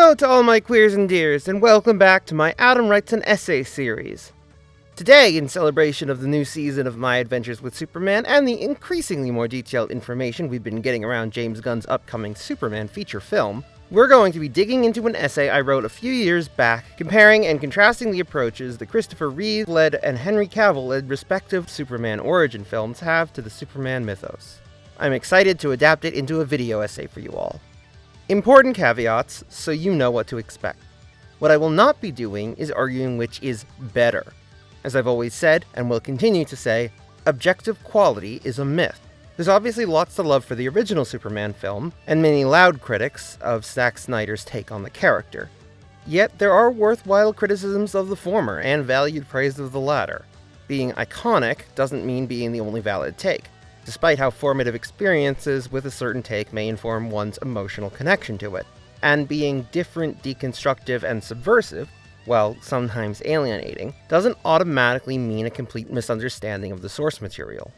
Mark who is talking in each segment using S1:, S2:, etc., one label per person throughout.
S1: Hello to all my queers and dears, and welcome back to my Adam Writes an Essay series. Today, in celebration of the new season of My Adventures with Superman and the increasingly more detailed information we've been getting around James Gunn's upcoming Superman feature film, we're going to be digging into an essay I wrote a few years back, comparing and contrasting the approaches the Christopher Reeve-led and Henry Cavill-led respective Superman origin films have to the Superman mythos. I'm excited to adapt it into a video essay for you all. Important caveats, so you know what to expect. What I will not be doing is arguing which is better. As I've always said, and will continue to say, objective quality is a myth. There's obviously lots to love for the original Superman film, and many loud critics of Zack Snyder's take on the character. Yet there are worthwhile criticisms of the former, and valued praise of the latter. Being iconic doesn't mean being the only valid take, despite how formative experiences with a certain take may inform one's emotional connection to it. And being different, deconstructive, and subversive, while sometimes alienating, doesn't automatically mean a complete misunderstanding of the source material.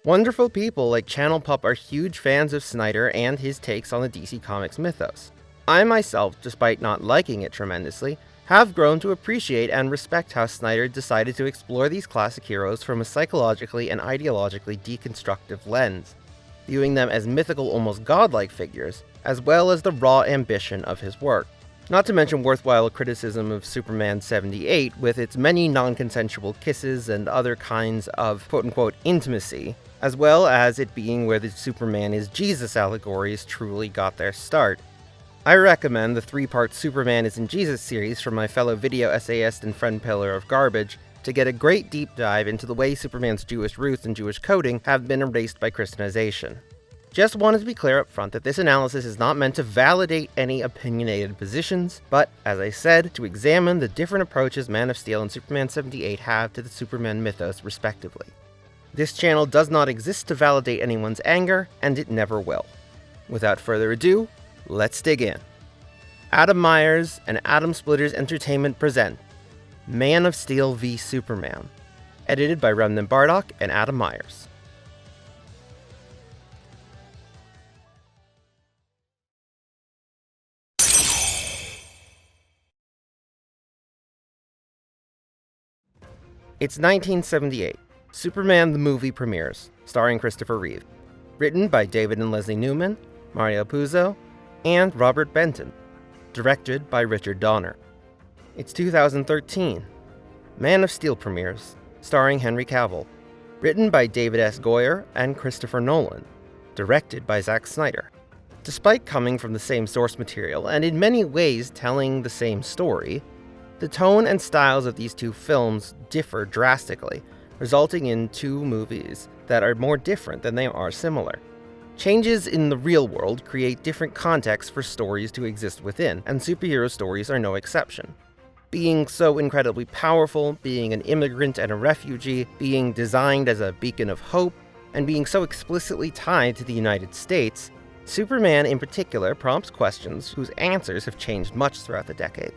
S1: Wonderful people like Channel Pup are huge fans of Snyder and his takes on the DC Comics mythos. I myself, despite not liking it tremendously, have grown to appreciate and respect how Snyder decided to explore these classic heroes from a psychologically and ideologically deconstructive lens, viewing them as mythical, almost godlike figures, as well as the raw ambition of his work. Not to mention worthwhile criticism of Superman 78 with its many non-consensual kisses and other kinds of quote-unquote intimacy, as well as it being where the Superman is Jesus allegories truly got their start. I recommend the 3-part Superman is in Jesus series from my fellow video essayist and friend Pillar of Garbage to get a great deep dive into the way Superman's Jewish roots and Jewish coding have been erased by Christianization. Just wanted to be clear up front that this analysis is not meant to validate any opinionated positions, but, as I said, to examine the different approaches Man of Steel and Superman 78 have to the Superman mythos respectively. This channel does not exist to validate anyone's anger, and it never will. Without further ado, let's dig in. Adam Myers and Adam Splitters Entertainment present Man of Steel v Superman, edited by RemnantBardock and Adam Myers. It's 1978. Superman the movie premieres, starring Christopher Reeve. Written by David and Leslie Newman, Mario Puzo, and Robert Benton. Directed by Richard Donner. It's 2013. Man of Steel premieres, starring Henry Cavill. Written by David S. Goyer and Christopher Nolan. Directed by Zack Snyder. Despite coming from the same source material and in many ways telling the same story, the tone and styles of these two films differ drastically, resulting in two movies that are more different than they are similar. Changes in the real world create different contexts for stories to exist within, and superhero stories are no exception. Being so incredibly powerful, being an immigrant and a refugee, being designed as a beacon of hope, and being so explicitly tied to the United States, Superman in particular prompts questions whose answers have changed much throughout the decade.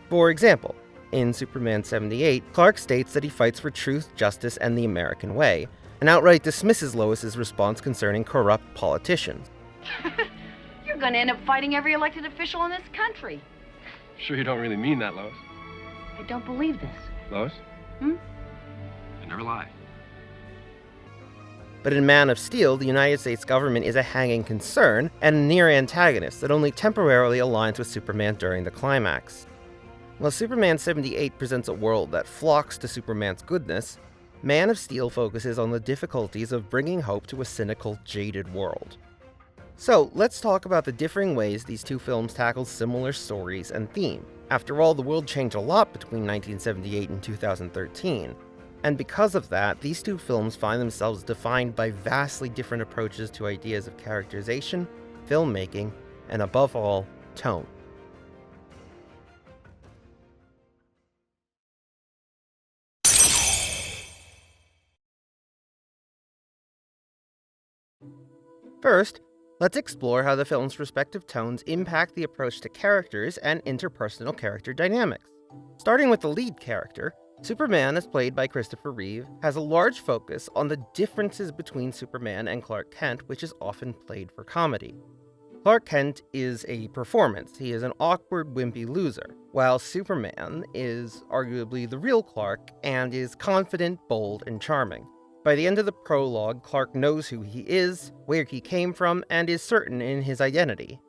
S1: For example, in Superman 78, Clark states that he fights for truth, justice, and the American way, and outright dismisses Lois's response concerning corrupt politicians.
S2: You're gonna end up fighting every elected official in this country.
S3: Sure you don't really mean that, Lois?
S2: I don't believe this.
S3: Lois?
S2: Hmm?
S3: I never lie.
S1: But in Man of Steel, the United States government is a hanging concern and a near antagonist that only temporarily aligns with Superman during the climax. While Superman 78 presents a world that flocks to Superman's goodness, Man of Steel focuses on the difficulties of bringing hope to a cynical, jaded world. So, let's talk about the differing ways these two films tackle similar stories and theme. After all, the world changed a lot between 1978 and 2013, and because of that, these two films find themselves defined by vastly different approaches to ideas of characterization, filmmaking, and above all, tone. First, let's explore how the film's respective tones impact the approach to characters and interpersonal character dynamics. Starting with the lead character, Superman, as played by Christopher Reeve, has a large focus on the differences between Superman and Clark Kent, which is often played for comedy. Clark Kent is a performance. He is an awkward, wimpy loser, while Superman is arguably the real Clark and is confident, bold, and charming. By the end of the prologue, Clark knows who he is, where he came from, and is certain in his identity.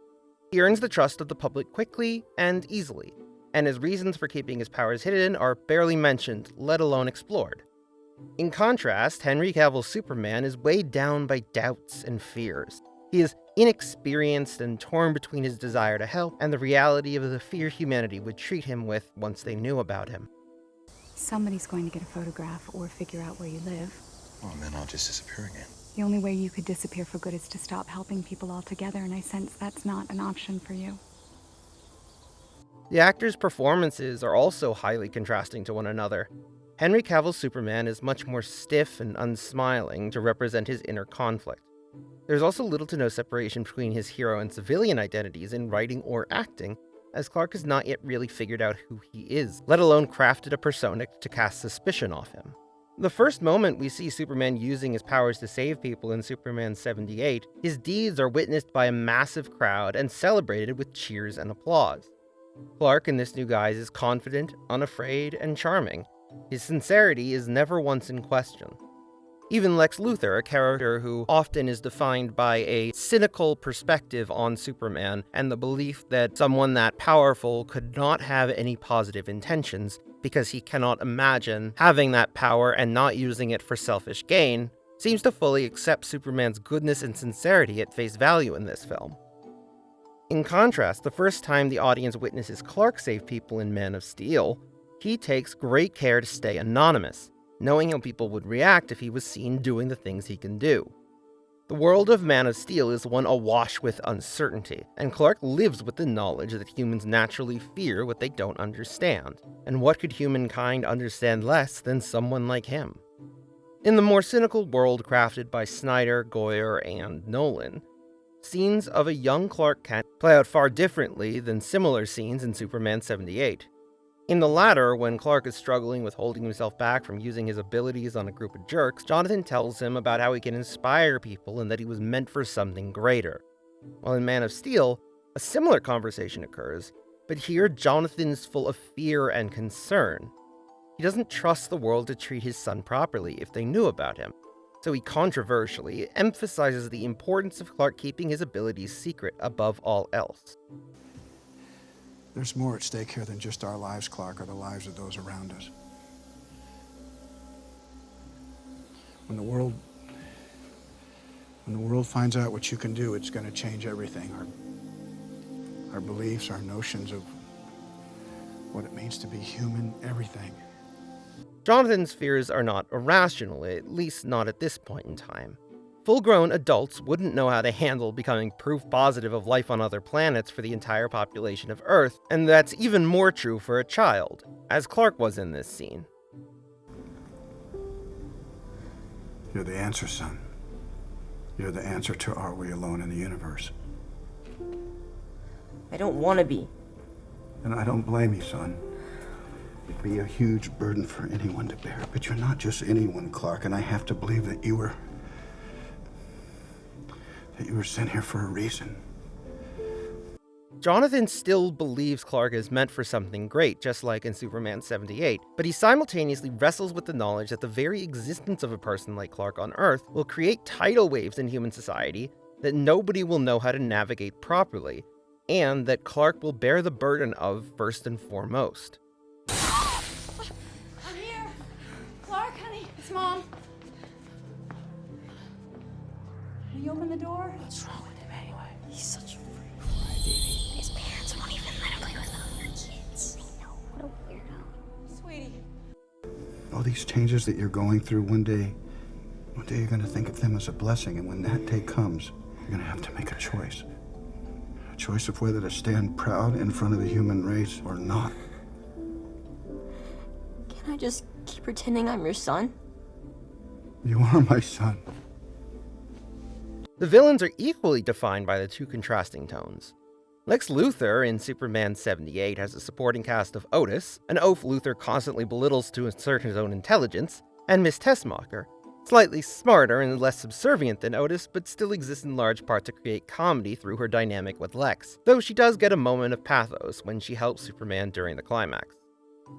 S1: He earns the trust of the public quickly and easily, and his reasons for keeping his powers hidden are barely mentioned, let alone explored. In contrast, Henry Cavill's Superman is weighed down by doubts and fears. He is inexperienced and torn between his desire to help and the reality of the fear humanity would treat him with once they knew about him.
S4: Somebody's going to get a photograph or figure out where you live.
S5: Well, and then I'll just disappear again.
S4: The only way you could disappear for good is to stop helping people altogether, and I sense that's not an option for you.
S1: The actors' performances are also highly contrasting to one another. Henry Cavill's Superman is much more stiff and unsmiling to represent his inner conflict. There's also little to no separation between his hero and civilian identities in writing or acting, as Clark has not yet really figured out who he is, let alone crafted a persona to cast suspicion off him. The first moment we see Superman using his powers to save people in Superman 78, his deeds are witnessed by a massive crowd and celebrated with cheers and applause. Clark in this new guise is confident, unafraid, and charming. His sincerity is never once in question. Even Lex Luthor, a character who often is defined by a cynical perspective on Superman and the belief that someone that powerful could not have any positive intentions because he cannot imagine having that power and not using it for selfish gain, seems to fully accept Superman's goodness and sincerity at face value in this film. In contrast, the first time the audience witnesses Clark save people in Man of Steel, he takes great care to stay anonymous, knowing how people would react if he was seen doing the things he can do. The world of Man of Steel is one awash with uncertainty, and Clark lives with the knowledge that humans naturally fear what they don't understand. And what could humankind understand less than someone like him? In the more cynical world crafted by Snyder, Goyer, and Nolan, scenes of a young Clark Kent play out far differently than similar scenes in Superman 78. In the latter, when Clark is struggling with holding himself back from using his abilities on a group of jerks, Jonathan tells him about how he can inspire people and that he was meant for something greater. While in Man of Steel, a similar conversation occurs, but here Jonathan's full of fear and concern. He doesn't trust the world to treat his son properly if they knew about him, so he controversially emphasizes the importance of Clark keeping his abilities secret above all else.
S6: There's more at stake here than just our lives, Clark, or the lives of those around us. When the world finds out what you can do, it's going to change everything. Our beliefs, our notions of what it means to be human, everything.
S1: Jonathan's fears are not irrational, at least not at this point in time. Full-grown adults wouldn't know how to handle becoming proof positive of life on other planets for the entire population of Earth, and that's even more true for a child, as Clark was in this scene.
S6: You're the answer, son. You're the answer to are we alone in the universe?
S7: I don't want to be.
S6: And I don't blame you, son. It'd be a huge burden for anyone to bear, but you're not just anyone, Clark, and I have to believe that you were sent here for a reason.
S1: Jonathan still believes Clark is meant for something great, just like in Superman 78, but he simultaneously wrestles with the knowledge that the very existence of a person like Clark on Earth will create tidal waves in human society that nobody will know how to navigate properly, and that Clark will bear the burden of first and foremost.
S2: I'm here. Clark, honey, it's Mom. Will you open the door?
S7: What's wrong with him anyway? He's such a freak. Why, baby? His parents won't even let him play with other kids. I know, what a weirdo.
S2: Sweetie.
S6: All these changes that you're going through, one day you're going to think of them as a blessing, and when that day comes, you're going to have to make a choice. A choice of whether to stand proud in front of the human race or not.
S7: Can I just keep pretending I'm your son?
S6: You are my son.
S1: The villains are equally defined by the two contrasting tones. Lex Luthor in Superman 78 has a supporting cast of Otis, an oaf Luthor constantly belittles to assert his own intelligence, and Miss Tessmacher, Slightly smarter and less subservient than Otis, but still exists in large part to create comedy through her dynamic with Lex, though she does get a moment of pathos when she helps Superman during the climax.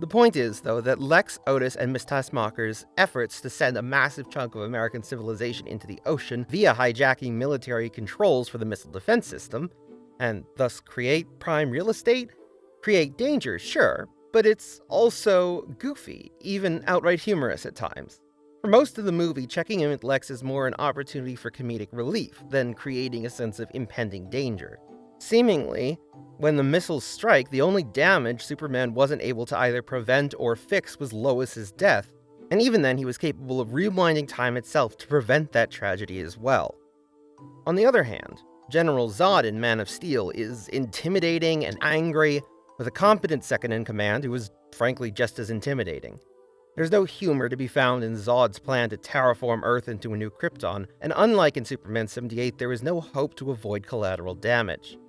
S1: The point is, though, that Lex, Otis, and Miss Taskmacher's efforts to send a massive chunk of American civilization into the ocean via hijacking military controls for the missile defense system, and thus create prime real estate, create danger, sure, but it's also goofy, even outright humorous at times. For most of the movie, checking in with Lex is more an opportunity for comedic relief than creating a sense of impending danger. Seemingly, when the missiles strike, the only damage Superman wasn't able to either prevent or fix was Lois's death, and even then he was capable of rewinding time itself to prevent that tragedy as well. On the other hand, General Zod in Man of Steel is intimidating and angry, with a competent second-in-command who is frankly just as intimidating. There's no humor to be found in Zod's plan to terraform Earth into a new Krypton, and unlike in Superman 78, there is no hope to avoid collateral damage.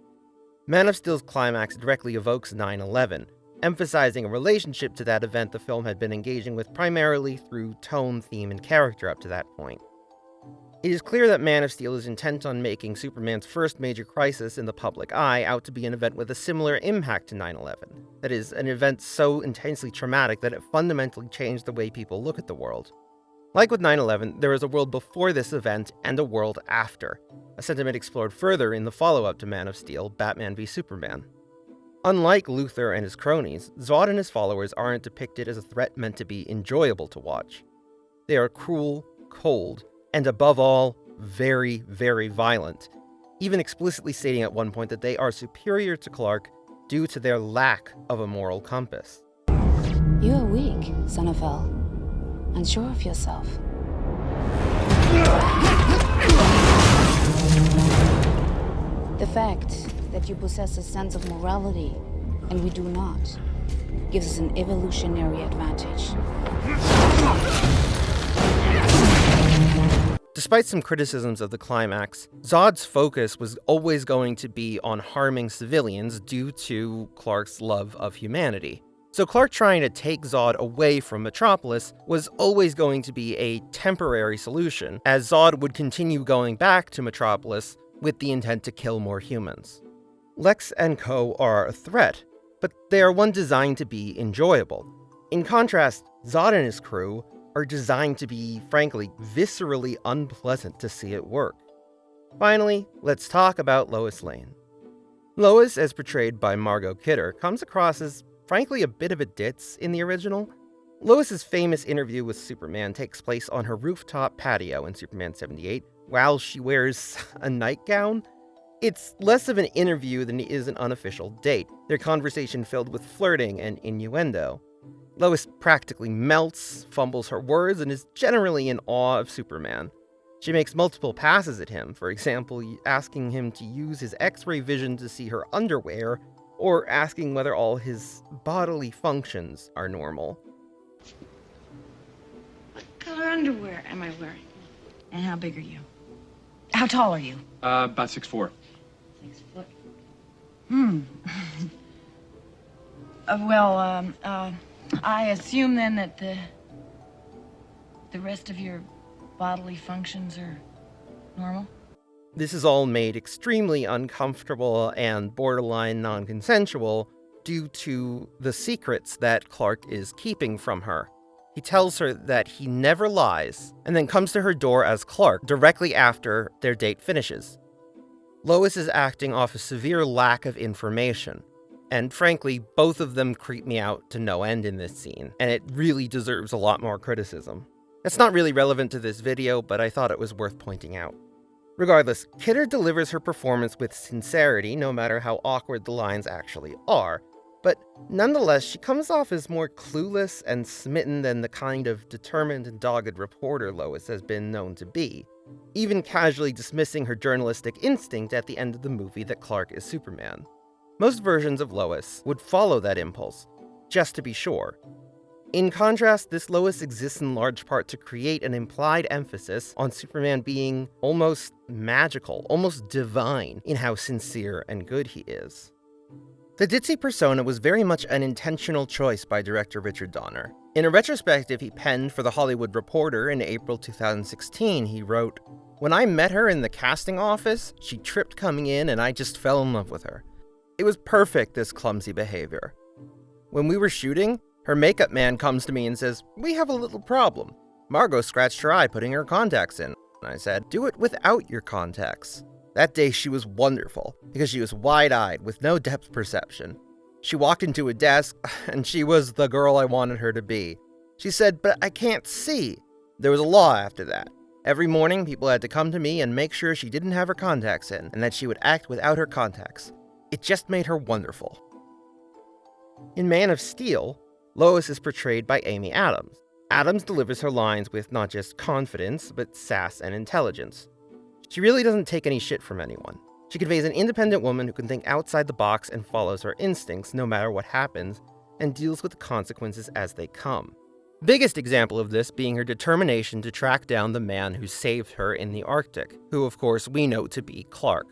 S1: Man of Steel's climax directly evokes 9/11, emphasizing a relationship to that event the film had been engaging with primarily through tone, theme, and character up to that point. It is clear that Man of Steel is intent on making Superman's first major crisis in the public eye out to be an event with a similar impact to 9/11. That is, an event so intensely traumatic that it fundamentally changed the way people look at the world. Like with 9/11, there is a world before this event and a world after, a sentiment explored further in the follow-up to Man of Steel, Batman v Superman. Unlike Luthor and his cronies, Zod and his followers aren't depicted as a threat meant to be enjoyable to watch. They are cruel, cold, and above all, very, very violent, even explicitly stating at one point that they are superior to Clark due to their lack of a moral compass.
S7: You are weak, son of El. Unsure of yourself. The fact that you possess a sense of morality and we do not gives us an evolutionary advantage.
S1: Despite some criticisms of the climax, Zod's focus was always going to be on harming civilians due to Clark's love of humanity. So Clark trying to take Zod away from Metropolis was always going to be a temporary solution, as Zod would continue going back to Metropolis with the intent to kill more humans. Lex and Co. are a threat, but they are one designed to be enjoyable. In contrast, Zod and his crew are designed to be, frankly, viscerally unpleasant to see at work. Finally, let's talk about Lois Lane. Lois, as portrayed by Margot Kidder, comes across as, frankly, a bit of a ditz in the original. Lois's famous interview with Superman takes place on her rooftop patio in Superman 78, while she wears a nightgown. It's less of an interview than it is an unofficial date, their conversation filled with flirting and innuendo. Lois practically melts, fumbles her words, and is generally in awe of Superman. She makes multiple passes at him, for example, asking him to use his X-ray vision to see her underwear, or asking whether all his bodily functions are normal.
S2: What color underwear am I wearing? And how big are you? How tall are you?
S3: About 6'4".
S2: 6 foot. I assume then that the rest of your bodily functions are normal?
S1: This is all made extremely uncomfortable and borderline non-consensual due to the secrets that Clark is keeping from her. He tells her that he never lies, and then comes to her door as Clark directly after their date finishes. Lois is acting off a severe lack of information, and frankly, both of them creep me out to no end in this scene, and it really deserves a lot more criticism. It's not really relevant to this video, but I thought it was worth pointing out. Regardless, Kidder delivers her performance with sincerity, no matter how awkward the lines actually are, but nonetheless, she comes off as more clueless and smitten than the kind of determined and dogged reporter Lois has been known to be, even casually dismissing her journalistic instinct at the end of the movie that Clark is Superman. Most versions of Lois would follow that impulse, just to be sure. In contrast, this Lois exists in large part to create an implied emphasis on Superman being almost magical, almost divine in how sincere and good he is. The ditzy persona was very much an intentional choice by director Richard Donner. In a retrospective he penned for The Hollywood Reporter in April 2016, he wrote, "When I met her in the casting office, she tripped coming in and I just fell in love with her. It was perfect, this clumsy behavior. When we were shooting, her makeup man comes to me and says, 'We have a little problem. Margot scratched her eye putting her contacts in.' And I said, 'Do it without your contacts.' That day she was wonderful, because she was wide-eyed with no depth perception. She walked into a desk, and she was the girl I wanted her to be. She said, 'But I can't see.' There was a law after that. Every morning, people had to come to me and make sure she didn't have her contacts in, and that she would act without her contacts. It just made her wonderful." In Man of Steel, Lois is portrayed by Amy Adams. Adams delivers her lines with not just confidence, but sass and intelligence. She really doesn't take any shit from anyone. She conveys an independent woman who can think outside the box and follows her instincts no matter what happens, and deals with the consequences as they come. Biggest example of this being her determination to track down the man who saved her in the Arctic, who of course we know to be Clark.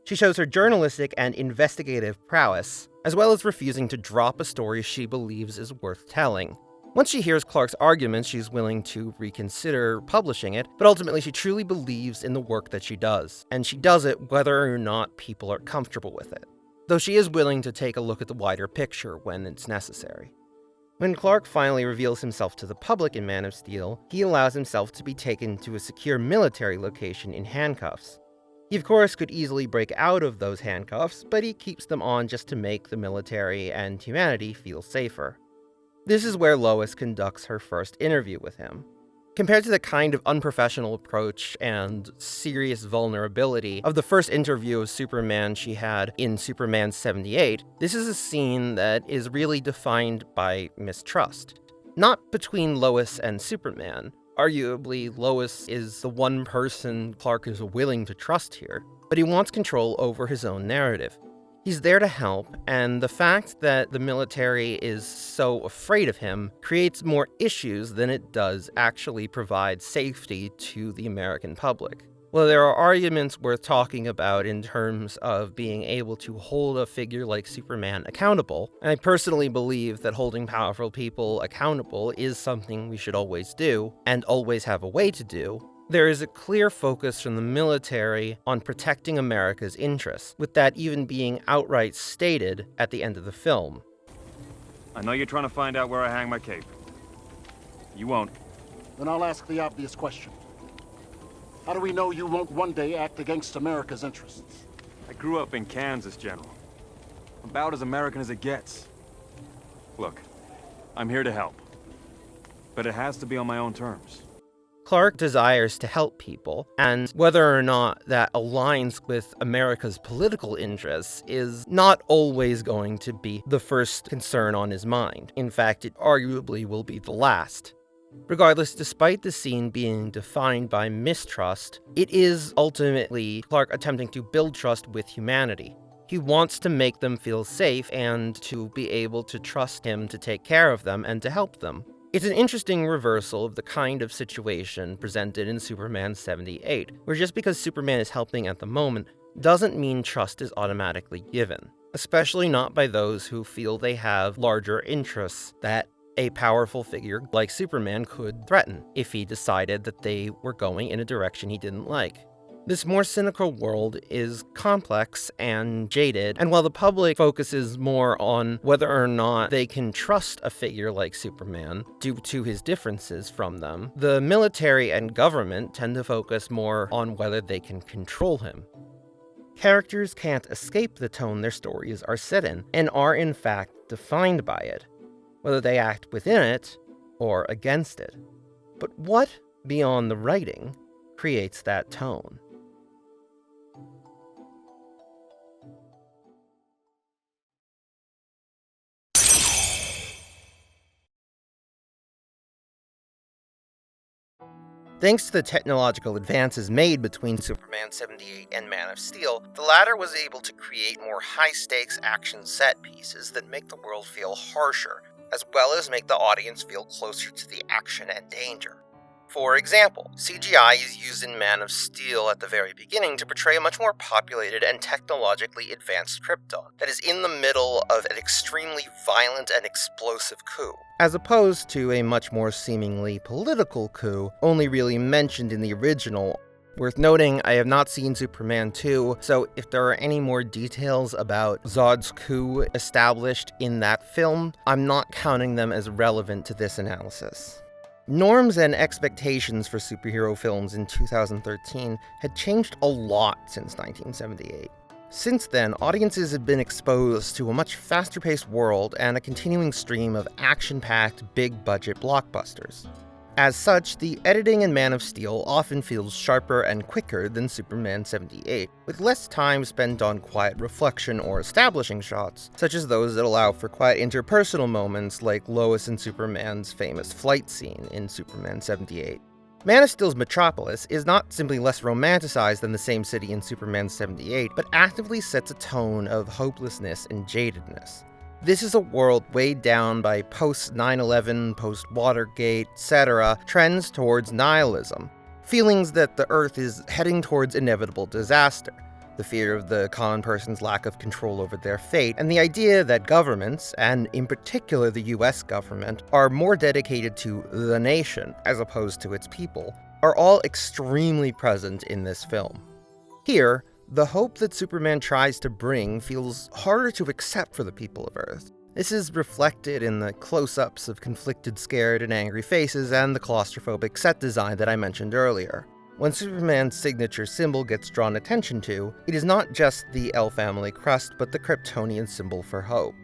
S1: She shows her journalistic and investigative prowess, as well as refusing to drop a story she believes is worth telling. Once she hears Clark's arguments, she's willing to reconsider publishing it, but ultimately she truly believes in the work that she does, and she does it whether or not people are comfortable with it, though she is willing to take a look at the wider picture when it's necessary. When Clark finally reveals himself to the public in Man of Steel, he allows himself to be taken to a secure military location in handcuffs. He of course could easily break out of those handcuffs, but he keeps them on just to make the military and humanity feel safer. This is where Lois conducts her first interview with him. Compared to the kind of unprofessional approach and serious vulnerability of the first interview of Superman she had in Superman 78, this is a scene that is really defined by mistrust. Not between Lois and Superman. Arguably, Lois is the one person Clark is willing to trust here, but he wants control over his own narrative. He's there to help, and the fact that the military is so afraid of him creates more issues than it does actually provide safety to the American public. Well, there are arguments worth talking about in terms of being able to hold a figure like Superman accountable, and I personally believe that holding powerful people accountable is something we should always do, and always have a way to do. There is a clear focus from the military on protecting America's interests, with that even being outright stated at the end of the film.
S8: I know you're trying to find out where I hang my cape. You won't.
S9: Then I'll ask the obvious question. How do we know you won't one day act against America's interests?
S8: I grew up in Kansas, General. About as American as it gets. Look, I'm here to help. But it has to be on my own terms.
S1: Clark desires to help people, and whether or not that aligns with America's political interests is not always going to be the first concern on his mind. In fact, it arguably will be the last. Regardless, despite the scene being defined by mistrust, it is ultimately Clark attempting to build trust with humanity. He wants to make them feel safe and to be able to trust him to take care of them and to help them. It's an interesting reversal of the kind of situation presented in Superman 78, where just because Superman is helping at the moment doesn't mean trust is automatically given, especially not by those who feel they have larger interests that a powerful figure like Superman could threaten if he decided that they were going in a direction he didn't like. This more cynical world is complex and jaded, and while the public focuses more on whether or not they can trust a figure like Superman due to his differences from them, the military and government tend to focus more on whether they can control him. Characters can't escape the tone their stories are set in, and are in fact defined by it, whether they act within it or against it. But what, beyond the writing, creates that tone? Thanks to the technological advances made between Superman 78 and Man of Steel, the latter was able to create more high-stakes action set pieces that make the world feel harsher, as well as make the audience feel closer to the action and danger. For example, CGI is used in Man of Steel at the very beginning to portray a much more populated and technologically advanced Krypton that is in the middle of an extremely violent and explosive coup, as opposed to a much more seemingly political coup, only really mentioned in the original. Worth noting, I have not seen Superman 2, so if there are any more details about Zod's coup established in that film, I'm not counting them as relevant to this analysis. Norms and expectations for superhero films in 2013 had changed a lot since 1978. Since then, audiences have been exposed to a much faster-paced world and a continuing stream of action-packed, big-budget blockbusters. As such, the editing in Man of Steel often feels sharper and quicker than Superman 78, with less time spent on quiet reflection or establishing shots, such as those that allow for quiet interpersonal moments like Lois and Superman's famous flight scene in Superman 78. Man of Steel's Metropolis is not simply less romanticized than the same city in Superman 78, but actively sets a tone of hopelessness and jadedness. This is a world weighed down by post-9/11, post-Watergate, etc. trends towards nihilism, feelings that the Earth is heading towards inevitable disaster, the fear of the common person's lack of control over their fate, and the idea that governments, and in particular the US government, are more dedicated to the nation as opposed to its people, are all extremely present in this film. Here, the hope that Superman tries to bring feels harder to accept for the people of Earth. This is reflected in the close-ups of conflicted, scared, and angry faces and the claustrophobic set design that I mentioned earlier. When Superman's signature symbol gets drawn attention to, it is not just the L family crest, but the Kryptonian symbol for hope.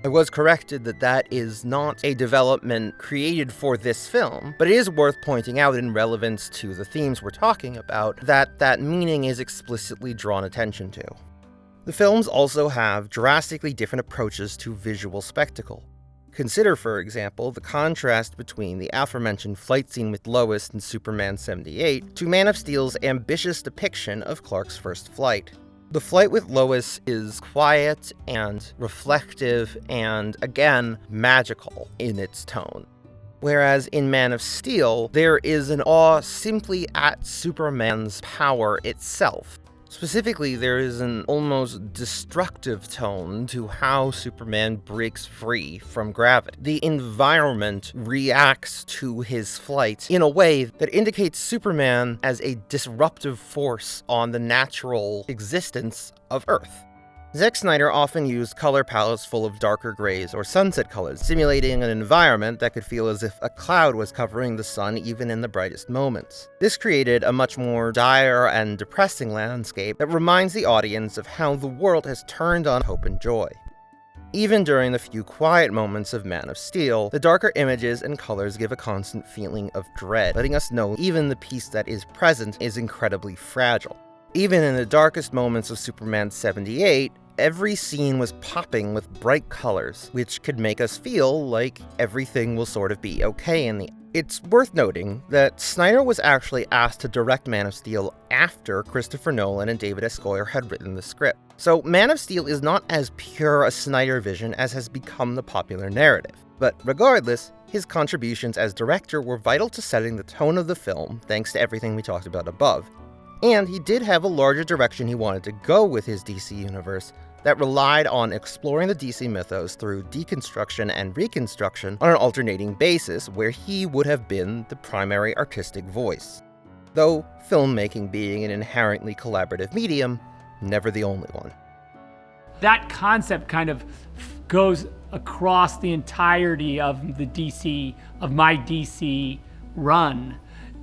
S1: I was corrected that that is not a development created for this film, but it is worth pointing out in relevance to the themes we're talking about that that meaning is explicitly drawn attention to. The films also have drastically different approaches to visual spectacle. Consider, for example, the contrast between the aforementioned flight scene with Lois in Superman 78 to Man of Steel's ambitious depiction of Clark's first flight. The flight with Lois is quiet and reflective and, again, magical in its tone. Whereas in Man of Steel, there is an awe simply at Superman's power itself. Specifically, there is an almost destructive tone to how Superman breaks free from gravity. The environment reacts to his flight in a way that indicates Superman as a disruptive force on the natural existence of Earth. Zack Snyder often used color palettes full of darker grays or sunset colors, simulating an environment that could feel as if a cloud was covering the sun even in the brightest moments. This created a much more dire and depressing landscape that reminds the audience of how the world has turned on hope and joy. Even during the few quiet moments of Man of Steel, the darker images and colors give a constant feeling of dread, letting us know even the peace that is present is incredibly fragile. Even in the darkest moments of Superman 78, every scene was popping with bright colors, which could make us feel like everything will sort of be okay in the end. It's worth noting that Snyder was actually asked to direct Man of Steel after Christopher Nolan and David S. Goyer had written the script. So Man of Steel is not as pure a Snyder vision as has become the popular narrative. But regardless, his contributions as director were vital to setting the tone of the film, thanks to everything we talked about above. And he did have a larger direction he wanted to go with his DC universe that relied on exploring the DC mythos through deconstruction and reconstruction on an alternating basis where he would have been the primary artistic voice. Though filmmaking being an inherently collaborative medium, never the only one.
S10: That concept kind of goes across the entirety of my DC run,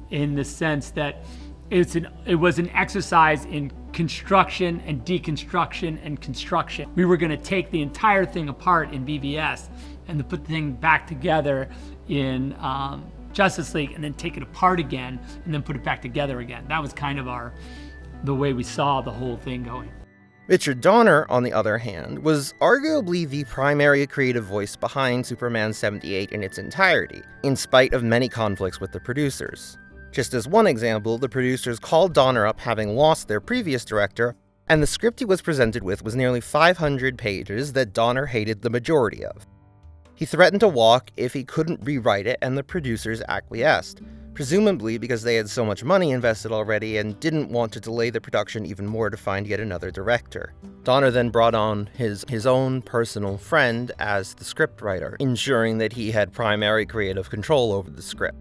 S10: in the sense that it was an exercise in construction and deconstruction and construction. We were going to take the entire thing apart in BVS and then put the thing back together in Justice League, and then take it apart again and then put it back together again. That was kind of the way we saw the whole thing going.
S1: Richard Donner, on the other hand, was arguably the primary creative voice behind Superman 78 in its entirety, in spite of many conflicts with the producers. Just as one example, the producers called Donner up having lost their previous director, and the script he was presented with was nearly 500 pages that Donner hated the majority of. He threatened to walk if he couldn't rewrite it, and the producers acquiesced, presumably because they had so much money invested already and didn't want to delay the production even more to find yet another director. Donner then brought on his own personal friend as the scriptwriter, ensuring that he had primary creative control over the script.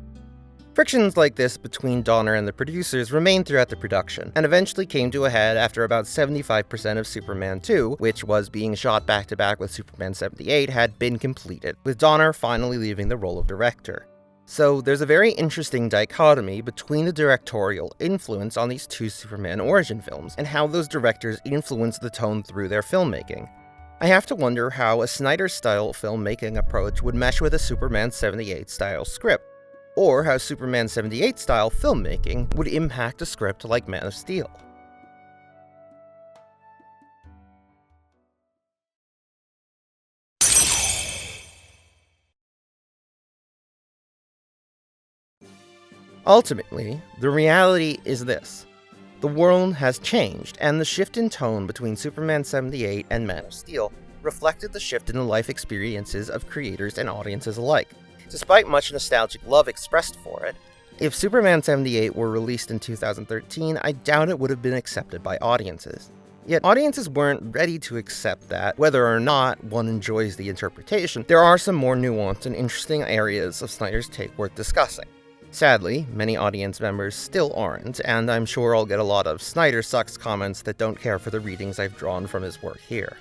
S1: Frictions like this between Donner and the producers remained throughout the production, and eventually came to a head after about 75% of Superman 2, which was being shot back-to-back with Superman 78, had been completed, with Donner finally leaving the role of director. So there's a very interesting dichotomy between the directorial influence on these two Superman origin films, and how those directors influence the tone through their filmmaking. I have to wonder how a Snyder-style filmmaking approach would mesh with a Superman 78-style script, or how Superman 78-style filmmaking would impact a script like Man of Steel. Ultimately, the reality is this. The world has changed, and the shift in tone between Superman 78 and Man of Steel reflected the shift in the life experiences of creators and audiences alike. Despite much nostalgic love expressed for it, if Superman 78 were released in 2013, I doubt it would have been accepted by audiences. Yet audiences weren't ready to accept that. Whether or not one enjoys the interpretation, there are some more nuanced and interesting areas of Snyder's take worth discussing. Sadly, many audience members still aren't, and I'm sure I'll get a lot of Snyder sucks comments that don't care for the readings I've drawn from his work here.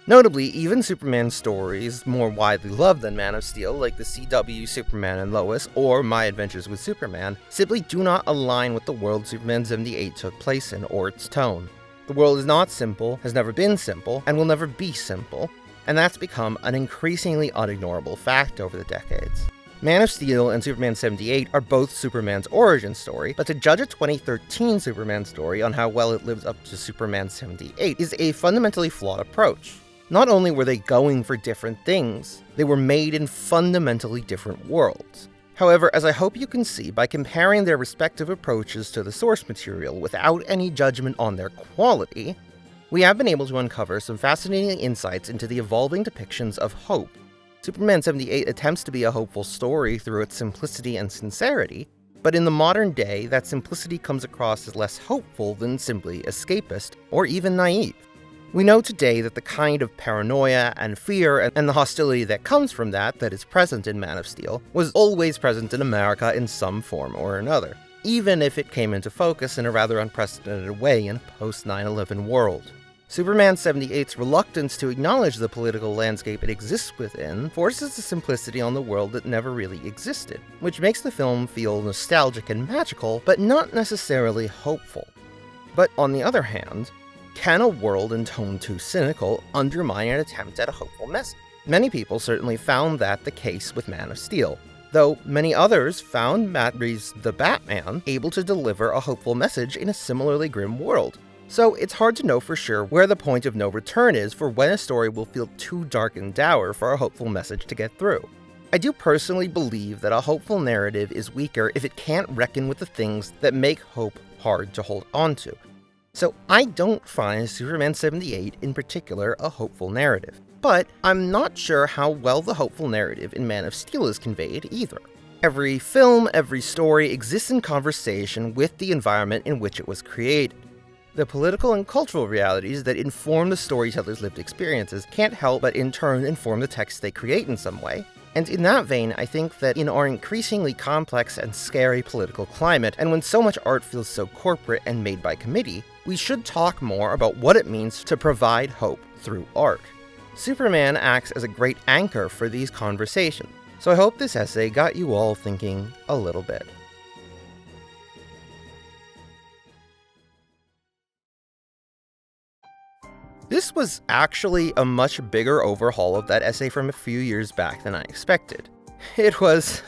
S1: Notably, even Superman stories more widely loved than Man of Steel, like the CW Superman and Lois or My Adventures with Superman, simply do not align with the world Superman 78 took place in or its tone. The world is not simple, has never been simple, and will never be simple, and that's become an increasingly unignorable fact over the decades. Man of Steel and Superman 78 are both Superman's origin story, but to judge a 2013 Superman story on how well it lives up to Superman 78 is a fundamentally flawed approach. Not only were they going for different things, they were made in fundamentally different worlds. However, as I hope you can see by comparing their respective approaches to the source material without any judgment on their quality, we have been able to uncover some fascinating insights into the evolving depictions of hope. Superman 78 attempts to be a hopeful story through its simplicity and sincerity, but in the modern day, that simplicity comes across as less hopeful than simply escapist or even naive. We know today that the kind of paranoia and fear and the hostility that comes from that is present in Man of Steel was always present in America in some form or another, even if it came into focus in a rather unprecedented way in a post-9/11 world. Superman 78's reluctance to acknowledge the political landscape it exists within forces the simplicity on the world that never really existed, which makes the film feel nostalgic and magical, but not necessarily hopeful. But on the other hand, can a world in tone too cynical undermine an attempt at a hopeful message? Many people certainly found that the case with Man of Steel, though many others found Matt Reeves' The Batman able to deliver a hopeful message in a similarly grim world. So it's hard to know for sure where the point of no return is for when a story will feel too dark and dour for a hopeful message to get through. I do personally believe that a hopeful narrative is weaker if it can't reckon with the things that make hope hard to hold onto. So I don't find Superman 78 in particular a hopeful narrative, but I'm not sure how well the hopeful narrative in Man of Steel is conveyed either. Every film, every story exists in conversation with the environment in which it was created. The political and cultural realities that inform the storyteller's lived experiences can't help but in turn inform the text they create in some way. And in that vein, I think that in our increasingly complex and scary political climate, and when so much art feels so corporate and made by committee, we should talk more about what it means to provide hope through art. Superman acts as a great anchor for these conversations, so I hope this essay got you all thinking a little bit. This was actually a much bigger overhaul of that essay from a few years back than I expected. It was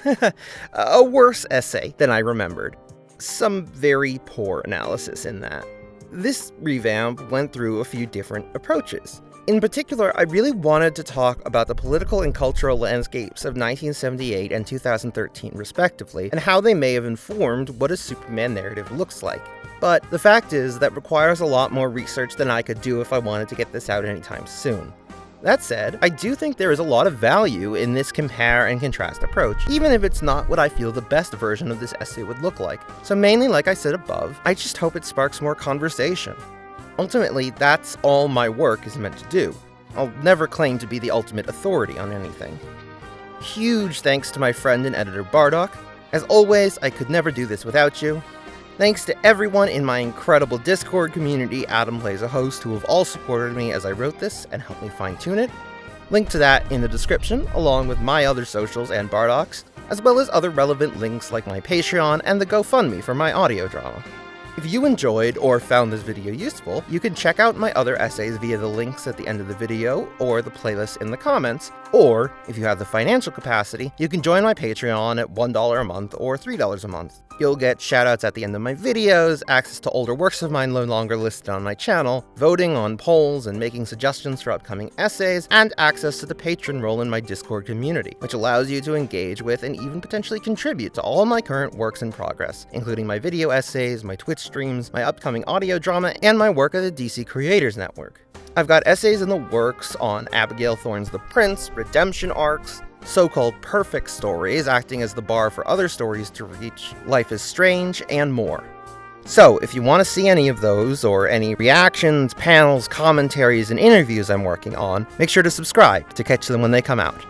S1: a worse essay than I remembered. Some very poor analysis in that. This revamp went through a few different approaches. In particular, I really wanted to talk about the political and cultural landscapes of 1978 and 2013 respectively, and how they may have informed what a Superman narrative looks like. But the fact is that requires a lot more research than I could do if I wanted to get this out anytime soon. That said, I do think there is a lot of value in this compare and contrast approach, even if it's not what I feel the best version of this essay would look like. So mainly, like I said above, I just hope it sparks more conversation. Ultimately, that's all my work is meant to do. I'll never claim to be the ultimate authority on anything. Huge thanks to my friend and editor Bardock. As always, I could never do this without you. Thanks to everyone in my incredible Discord community, Adam Plays a Host, who have all supported me as I wrote this and helped me fine-tune it. Link to that in the description, along with my other socials and Bardock's, as well as other relevant links like my Patreon and the GoFundMe for my audio drama. If you enjoyed or found this video useful, you can check out my other essays via the links at the end of the video or the playlist in the comments, or if you have the financial capacity, you can join my Patreon at $1 a month or $3 a month. You'll get shoutouts at the end of my videos, access to older works of mine no longer listed on my channel, voting on polls and making suggestions for upcoming essays, and access to the patron role in my Discord community, which allows you to engage with and even potentially contribute to all my current works in progress, including my video essays, my Twitch streams, my upcoming audio drama, and my work at the DC Creators Network. I've got essays in the works on Abigail Thorne's The Prince, redemption arcs, so-called perfect stories acting as the bar for other stories to reach, Life is Strange, and more. So, if you want to see any of those, or any reactions, panels, commentaries, and interviews I'm working on, make sure to subscribe to catch them when they come out.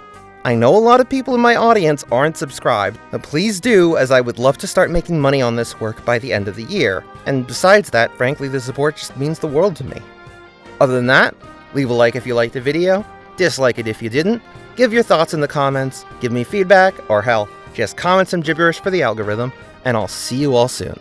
S1: I know a lot of people in my audience aren't subscribed, but please do, as I would love to start making money on this work by the end of the year, and besides that, frankly, the support just means the world to me. Other than that, leave a like if you liked the video, dislike it if you didn't, give your thoughts in the comments, give me feedback, or hell, just comment some gibberish for the algorithm, and I'll see you all soon.